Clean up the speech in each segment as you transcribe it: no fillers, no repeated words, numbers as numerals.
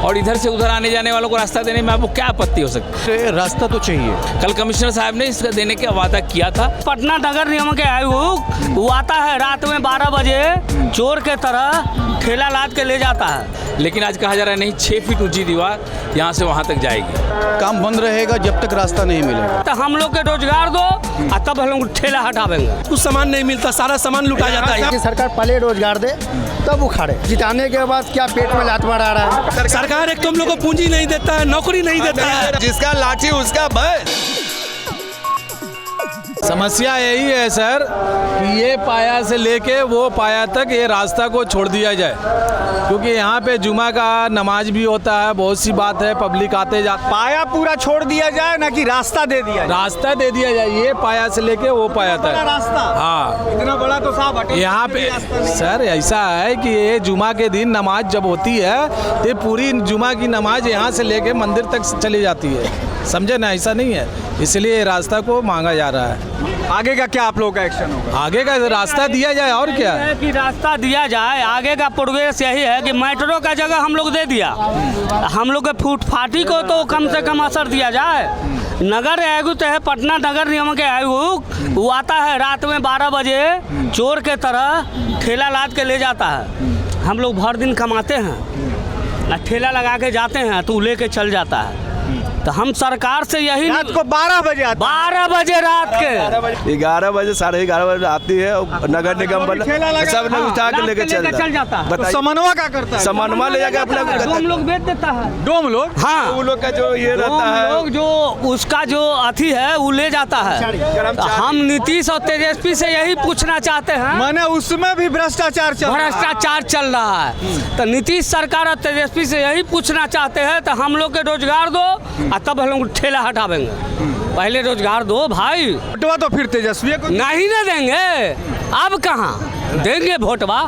और इधर से उधर आने जाने वालों को रास्ता देने में आपको क्या आपत्ति हो सकती है? रास्ता तो चाहिए। कल कमिश्नर साहब ने इसका देने का वादा किया था। पटना नगर निगम के आयुक्त वो आता है रात में 12 बजे चोर के तरह ठेला लाद के ले जाता है, लेकिन आज कहा जा रहा है नहीं 6 फीट ऊंची दीवार यहाँ से वहाँ तक जाएगी। काम बंद रहेगा जब तक रास्ता नहीं मिलेगा। तो हम लोग के रोजगार दो और तब हम लोग ठेला हटावेंगे। कुछ सामान नहीं मिलता, सारा सामान लुटा जाता है। कि सरकार पहले रोजगार दे तब उखाड़े। जिताने के बाद क्या पेट में लात मार आ रहा है। सरकार एक तो हम लोग को पूंजी नहीं देता है, नौकरी नहीं देता है। जिसका लाठी उसका भय। समस्या यही है सर कि ये पाया से लेके वो पाया तक ये रास्ता को छोड़ दिया जाए, क्योंकि यहाँ पे जुमा का नमाज भी होता है, बहुत सी बात है, पब्लिक आते जाते। पाया पूरा छोड़ दिया जाए ना कि रास्ता दे दिया जाए? रास्ता दे दिया जाए, ये पाया से लेके वो पाया तक रास्ता। हाँ, इतना बड़ा तो साहब यहाँ पे सर ऐसा है कि ये जुमा के दिन नमाज जब होती है तो पूरी जुमा की नमाज यहाँ से लेके मंदिर तक चली जाती है, समझे ना? ऐसा नहीं है, इसलिए रास्ता को मांगा जा रहा है। आगे का क्या आप लोग का एक्शन होगा? आगे का रास्ता दिया जाए और क्या है कि रास्ता दिया जाए। आगे का प्रोग्रेस यही है कि मेट्रो का जगह हम लोग दे दिया, हम लोग के फुटपाथी को तो कम से कम असर दिया जाए। नगर आयुक्त है, पटना नगर निगम के आयुक्त वो आता है रात में 12 बजे चोर के तरह ठेला लाद के ले जाता है। हम लोग भर दिन कमाते हैं ना, ठेला लगा के जाते हैं तो लेके चल जाता है। तो हम सरकार से यही रात को 12 बजे 12 बजे रात के 11 बजे 11:30 बजे आती है नगर निगम वाला, सब लोग उठा के लेके चल जाता है। बताइए समन्वय क्या करता है? समन्वय ले जाके अपना डोम लोग बेच देता है। डोम लोग, हाँ, वो लोग का जो ये रहता है, लोग जो उसका जो अथी है वो ले जाता है। तो हम नीतीश और तेजस्वी से यही पूछना चाहते हैं, मैंने उसमें भी भ्रष्टाचार चल रहा है। तो नीतीश सरकार और तेजस्वी से यही पूछना चाहते हैं तो हम लोग के रोजगार दो और तब हम लोग ठेला हटावेंगे। पहले रोजगार दो भाई। वोटवा तो फिर तेजस्वी को नहीं ना देंगे, अब कहाँ देंगे वोटवा?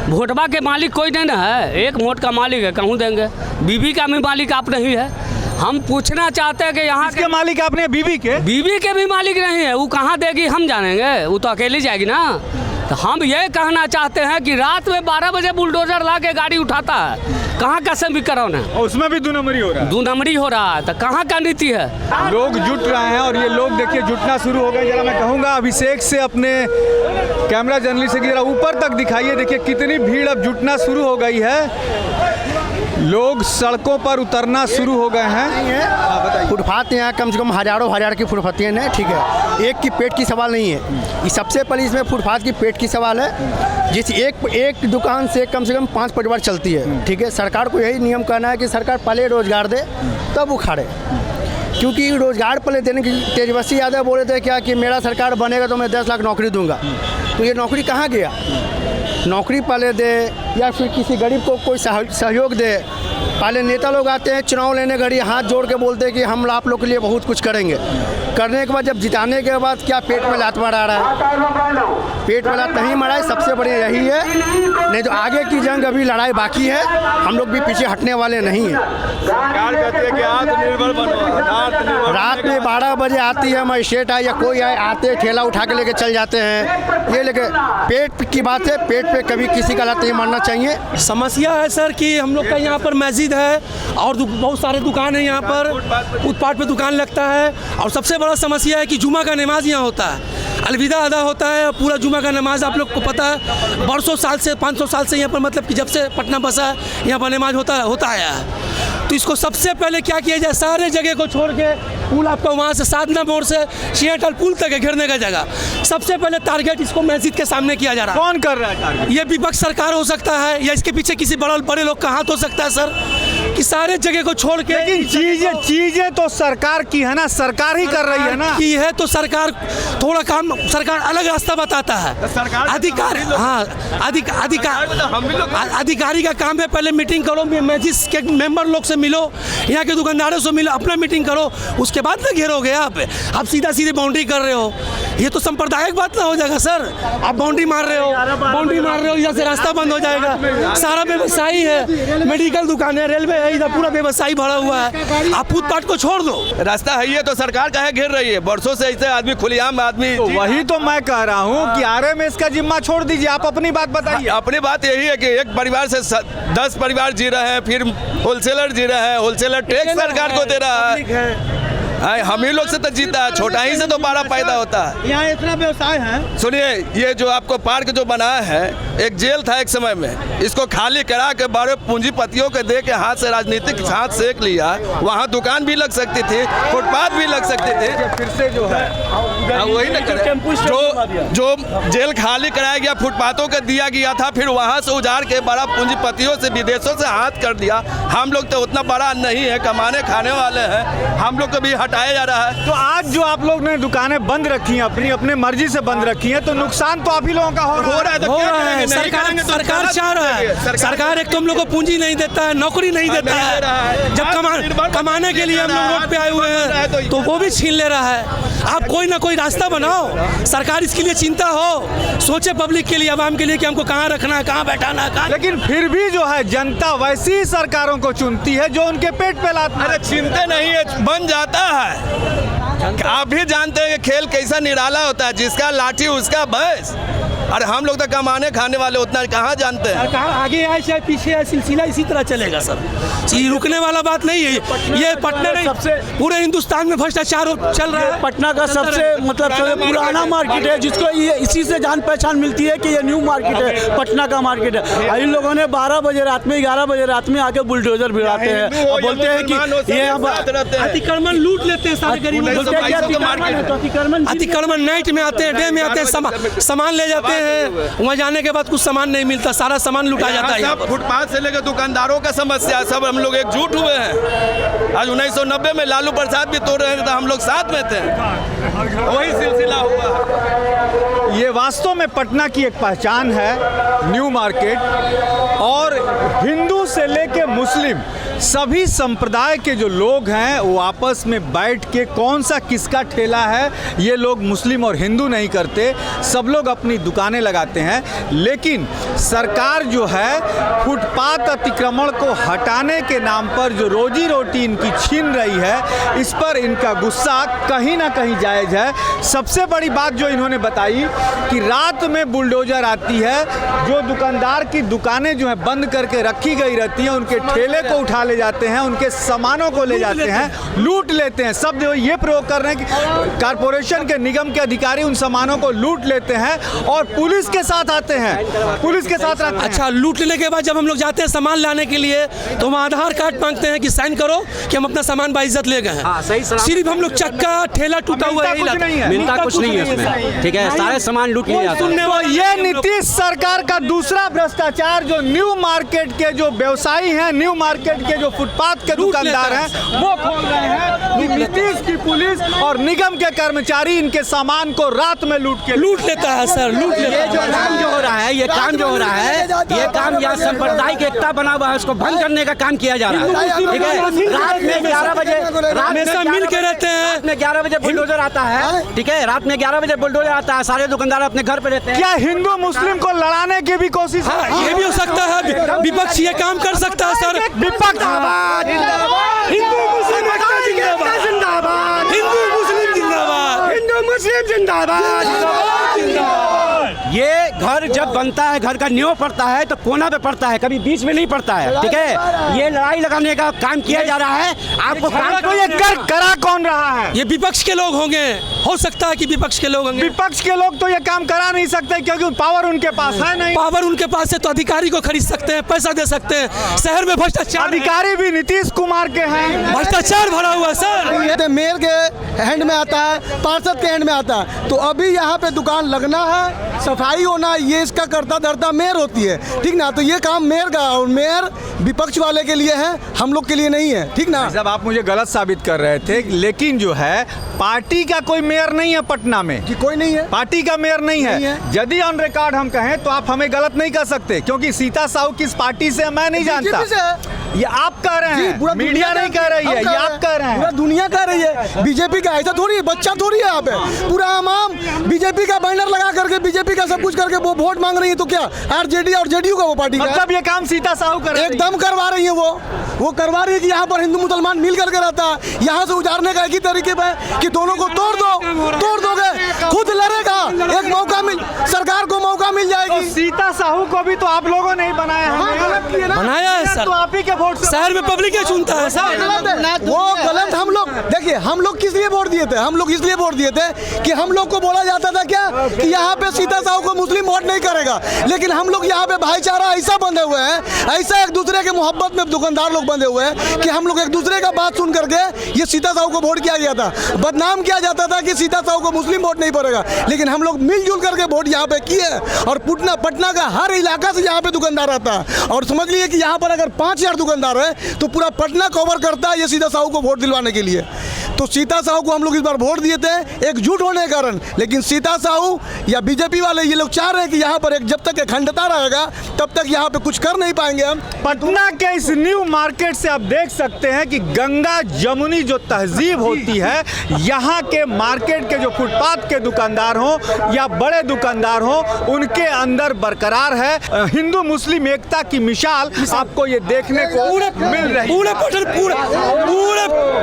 वोटवा के मालिक कोई नहीं ना है, एक वोट का मालिक है, कहूँ देंगे? बीबी का भी मालिक आप नहीं है। हम पूछना चाहते हैं कि यहाँ के मालिक आपने बीबी के भी मालिक नहीं है, वो कहाँ देगी हम जानेंगे? वो तो अकेली जाएगी ना। तो हम ये कहना चाहते हैं कि रात में 12 बजे बुलडोजर ला के गाड़ी उठाता है, कहाँ का समीकरण है? उसमें भी 2 नंबरी हो रहा है। 2 नंबरी हो रहा है, तो कहाँ का नीति है? लोग जुट रहे हैं और ये लोग देखिए जुटना शुरू हो गए। जरा मैं कहूँगा अभिषेक से अपने कैमरा जर्नलिस्ट से जरा ऊपर तक दिखाइए, देखिए कितनी भीड़ अब जुटना शुरू हो गई है। लोग सड़कों पर उतरना शुरू हो गए हैं। फुटपाथ यहाँ कम से कम हजारों की फुटपाथियाँ हैं, ठीक है। एक की पेट की सवाल नहीं है, ये सबसे पहले इसमें फुटपाथ की पेट की सवाल है। जिस एक दुकान से कम 5 परिवार चलती है, ठीक है। सरकार को यही नियम करना है कि सरकार पहले रोजगार दे तब उखाड़े, क्योंकि रोजगार पहले देने की तेजस्वी यादव बोले थे क्या कि मेरा सरकार बनेगा तो मैं 10 लाख नौकरी दूंगा। तो ये नौकरी कहाँ गया? नौकरी पहले दे या फिर किसी गरीब को कोई सहयोग दे। पहले नेता लोग आते हैं चुनाव लेने घड़ी हाथ जोड़ के बोलते हैं कि हम आप लोग के लिए बहुत कुछ करेंगे, करने के बाद जब जिताने के बाद क्या पेट में लात मार आ रहा है? पेट में लात नहीं मारा है, सबसे बड़ी यही है। नहीं तो आगे की जंग अभी लड़ाई बाकी है, हम लोग भी पीछे हटने वाले नहीं हैं। रात में 12 बजे आती है मजिस्ट्रेट आए या कोई आए, आते ठेला उठा के लेके चल जाते हैं। ये लेके पेट की बात है, पेट पे कभी किसी का लात नहीं मारना चाहिए। समस्या है सर कि हम लोग का यहाँ पर मस्जिद है और बहुत सारे दुकान है, यहाँ पर फुटपाथ पे दुकान लगता है। और सबसे बड़ा समस्या है कि जुमा का नमाज यहाँ होता है, अलविदा अदा होता है। पूरा जुमा का नमाज आप लोग को पता है, बरसों साल से 500 साल से यहाँ पर मतलब कि जब से पटना बसा है यहाँ पर नमाज होता आया है। तो इसको सबसे पहले क्या किया जाए, सारे जगह को छोड़ के पुल आपका वहाँ से साधना मोड़ से सियाटल पुल तक है घेरने का जगह, सबसे पहले टारगेट इसको मस्जिद के सामने किया जा रहा है। कौन कर रहा है टारगेट? ये विपक्ष सरकार हो सकता है या इसके पीछे किसी बड़े लोग का हाथ हो सकता है सर, कि सारे जगह को छोड़ के। लेकिन चीजें तो सरकार की है ना, सरकार ही कर रही है ना। की है तो सरकार थोड़ा काम, सरकार अलग रास्ता बताता है। अधिकारी, हाँ, अधिकारी का काम है पहले मीटिंग करो, मस्जिद के मेंबर लोग से मिलो, यहाँ के दुकानदारों से मिलो, अपना मीटिंग करो, उसके बाद ना घेरोगे आप सीधा बाउंड्री कर रहे हो। ये तो सांप्रदायिक बात ना हो जाएगा सर। आप बाउंड्री मार रहे हो, यहाँ से रास्ता बंद हो जाएगा। सारा व्यवसायी है, मेडिकल दुकान है, रेलवे है, इधर पूरा व्यवसायी भरा हुआ है। आप फुटपाथ को छोड़ दो, रास्ता है ये तो सरकार काहे घेर रही है? बरसों से ऐसे आदमी खुलेआम आदमी। तो वही तो मैं कह रहा हूँ कि RMS का जिम्मा छोड़ दीजिए, आप अपनी बात बताइए। अपनी बात यही है कि एक परिवार से 10 परिवार जी रहे हैं, फिर होलसेलर जी रहे हैं, होलसेलर टैक्स सरकार को दे रहा है। हम ही लोग से तो जीता है, छोटा ही से तो बड़ा पैदा होता है। यहाँ इतना व्यवसाय है। सुनिए, ये जो आपको पार्क जो बनाया है, एक जेल था एक समय में, इसको खाली करा के बड़े पूंजीपतियों के दे के हाथ से राजनीतिक हाथ सेक लिया। वहाँ दुकान भी लग सकती थी, फुटपाथ भी लग सकते थे। फिर से जो है वही ना करे, जो जेल खाली कराया गया, फुटपाथों के दिया गया था, फिर वहाँ से उजाड़ के बड़ा पूंजीपतियों से विदेशों से हाथ कर दिया। हम लोग तो उतना बड़ा नहीं है, कमाने खाने वाले हैं, हम लोग को भी हटाया जा रहा है। तो आज जो आप लोग ने दुकानें बंद रखी हैं, अपने मर्जी से बंद रखी हैं, तो नुकसान तो आप ही लोगों का हो रहा है। तो क्या करेंगे? नहीं करेंगे तो सरकार चाह रहा है, सरकार एक तो हम लोग को पूंजी नहीं देता है, नौकरी नहीं देता है। जब कमाने के लिए हम लोग रोड पे आए हुए हैं तो वो भी छीन ले रहा है। आप कोई ना कोई रास्ता बनाओ, सरकार इसके लिए चिंता हो, सोचे पब्लिक के लिए, आवाम के लिए कि हमको कहाँ रखना है, कहाँ बैठाना है। लेकिन फिर भी जो है जनता वैसी ही सरकारों को चुनती है जो उनके पेट पे लाता है। अरे चिंता नहीं है, बन जाता है। आप भी जानते हैं कि खेल कैसा निराला होता है, जिसका लाठी उसका भैंस। अरे हम लोग तो कमाने खाने वाले उतना कहाँ जानते हैं। सरकार आगे आए चाहे पीछे आए, सिलसिला इसी तरह चलेगा सर, ये रुकने वाला बात नहीं है। ये पटना नहीं, पूरे हिंदुस्तान में भ्रष्टाचार चल रहा है। पटना का सबसे मतलब सबसे पुराना मार्केट है, जिसको ये इसी से जान पहचान मिलती है कि ये न्यू मार्केट है, पटना का मार्केट है। इन लोगों ने 12 बजे रात में, 11 बजे रात में आके बुलडोजर भिड़ाते हैं और बोलते हैं कि ये अतिक्रमण लूट लेते हैं सारे गरीब। अतिक्रमण नाइट में आते हैं, डे में आते हैं, सामान ले जाते हैं, वहाँ जाने के बाद कुछ सामान नहीं मिलता, सारा सामान लुटा जाता है। फुटपाथ से लेकर दुकानदारों का समस्या, सब हम लोग एकजुट हुए हैं। आज 1990 में लालू प्रसाद भी तोड़ रहे थे तो हम लोग साथ में थे, वही सिलसिला हुआ। ये वास्तव में पटना की एक पहचान है, न्यू मार्केट। और हिंदू से लेके मुस्लिम सभी संप्रदाय के जो लोग हैं वो आपस में बैठ के कौन सा किसका ठेला है ये लोग मुस्लिम और हिंदू नहीं करते, सब लोग अपनी दुकानें लगाते हैं। लेकिन सरकार जो है फुटपाथ अतिक्रमण को हटाने के नाम पर जो रोजी रोटी इनकी छीन रही है, इस पर इनका गुस्सा कहीं ना कहीं जायज़ है। सबसे बड़ी बात जो इन्होंने बताई कि रात में बुलडोजर आती है, जो दुकानदार की दुकानें जो है बंद करके रखी गई रहती हैं, उनके ठेले को उठा ले जाते हैं, उनके सामानों को ले जाते हैं, लूट लेते हैं। सब जो ये प्रयोग कर रहे हैं कि कारपोरेशन के निगम के अधिकारी उन सामानों को लूट लेते हैं और पुलिस के साथ आते हैं, पुलिस के साथ रहते हैं। अच्छा, लूट लेने के बाद जब हम लोग जाते हैं सामान लाने के लिए तो हम आधार कार्ड मांगते हैं कि साइन करो कि हम अपना सामान बाइज्जत ले गए हैं। सिर्फ हम लोग चक्का ठेला टूटा हुआ यही लाते हैं, मिलता कुछ नहीं है उसमें, ठीक है, सारे सामान लूट लिया जाता है। तो ये नीतीश सरकार का दूसरा भ्रष्टाचार, जो न्यू मार्केट के जो व्यवसायी हैं, न्यू मार्केट के जो फुटपाथ के दुकानदार हैं, वो खोल रहे हैं कि नीतीश की पुलिस और निगम के कर्मचारी इनके सामान को रात में लूट लेता है सर, लूट लेता है। ये जो काम जो हो रहा है, ये काम जो हो रहा है, ये काम यहाँ सांप्रदायिक एकता बना हुआ है, उसको भंग करने का काम किया जा रहा है, ठीक है। रात में 11 बजे मिल के रहते हैं, रात में 11 बजे बुलडोजर आता है, ठीक है, रात में 11 बजे बुलडोजर आता है, सारे दुकानदार अपने घर पे रहते हैं। क्या हिंदू मुस्लिम को लड़ाने की भी कोशिश? हाँ, ये भी हो सकता है, विपक्ष ये काम कर सकता है सर। विपक्ष हिंदू मुस्लिम जिंदाबाद, हिंदू मुस्लिम जिंदाबाद, हिंदू मुस्लिम जिंदाबाद। ये घर जब बनता है, घर का न्यू पड़ता है तो कोना पे पड़ता है, कभी बीच में नहीं पड़ता है, ठीक है। ये लड़ाई लगाने का काम किया जा रहा है। आपको काम तो ये करा कौन रहा है? ये विपक्ष के लोग होंगे, हो सकता है कि विपक्ष के लोग होंगे। विपक्ष के लोग तो ये काम करा नहीं सकते क्योंकि पावर उनके पास है नहीं। पावर उनके पास है तो अधिकारी को खरीद सकते हैं, पैसा दे सकते हैं। शहर में भ्रष्टाचार, अधिकारी भी नीतीश कुमार के हैं, भ्रष्टाचार भरा हुआ सर। मेयर के हैंड में आता है, पार्षद के हैंड में आता है, तो अभी यहाँ पे दुकान लगना है, सफाई होना, ये इसका करता धरता मेयर होती है, ठीक ना। तो ये काम मेयर का, और मेयर विपक्ष वाले के लिए है, हम लोग के लिए नहीं है, ठीक ना। जब आप मुझे गलत साबित कर रहे थे, लेकिन जो है पार्टी का कोई मेयर नहीं है पटना में, कि कोई नहीं है, पार्टी का मेयर नहीं है। यदि ऑन रिकॉर्ड हम कहें तो आप हमें गलत नहीं कर सकते, क्योंकि सीता साहू किस पार्टी से मैं नहीं जानता। ये आप कह रहे हैं, मीडिया नहीं कह रही है, ये आप कह रहे हैं, पूरा दुनिया कह रही है। बीजेपी का ऐसा थोड़ी है, बच्चा थोड़ी है यहाँ पे, पूरा आवाम बीजेपी का बैनर लगा करके, बीजेपी का सब कुछ करके वो वोट मांग रही है। तो क्या आरजेडी और जेडीयू का वो पार्टी का? मतलब ये काम सीता साहू कर रही है, एकदम करवा रही है। वो करवा रही है कि यहाँ पर हिंदू मुसलमान मिल करके रहता है। यहाँ से उजारने का एक ही तरीके पे कि दोनों को तोड़ दोगे, खुद लड़ेगा, एक मौका मिल, सरकार को मौका मिल जाएगी। सीता साहू को भी तो आप लोगों ने ही बनाया है, बनाया है सर, तो आप ही के वोट से शहर में पब्लिक क्या चुनता है सर? वो गलत। हम लोग देखिए, हम लोग किस लिए वोट दिए थे? हम लोग इसलिए वोट दिए थे कि हम लोग को बोला जाता था क्या कि यहाँ पे सीता साहू को मुस्लिम वोट नहीं करेगा, लेकिन हम लोग यहाँ पे भाईचारा ऐसा बंधे हुए हैं, ऐसा एक दूसरे के मोहब्बत में दुकानदार लोग बंधे हुए हैं कि हम लोग एक दूसरे का बात सुन करके ये सीता साहू को वोट किया गया था, बदनाम किया जाता था कि सीता साहू को मुस्लिम वोट नहीं पड़ेगा, लेकिन हम लोग मिलजुल करके वोट यहाँ पे किए और पटना का हर इलाका से यहाँ पे दुकानदार आता है और समझ लीजिए कि यहाँ पर अगर 5000 दुकानदार है तो पूरा पटना कवर करता है ये सीता साहू को वोट दिलवाने के लिए। तो सीता साहू को हम लोग इस बार वोट दिए थे एकजुट होने के कारण, लेकिन सीता साहू या बीजेपी वाले ये लोग चाह रहे हैं कि यहाँ पर जब तक अखंडता रहेगा तब तक यहाँ पे कुछ कर नहीं पाएंगे हम। पटना के इस न्यू मार्केट से आप देख सकते हैं कि गंगा जमुनी जो तहजीब होती है, यहाँ के मार्केट के जो फुटपाथ के दुकानदार हों या बड़े दुकानदार हों, उनके अंदर बरकरार है हिंदू मुस्लिम एकता की मिसाल आपको ये देखने को मिल रही है।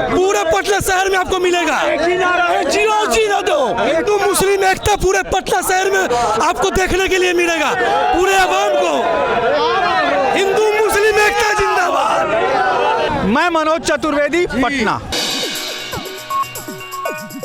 पूरे पटना शहर में आपको मिलेगा, जीरो दो हिंदू मुस्लिम एकता पूरे पटना शहर में आपको देखने के लिए मिलेगा। पूरे आवाम को हिंदू मुस्लिम एकता जिंदाबाद। मैं मनोज चतुर्वेदी, पटना।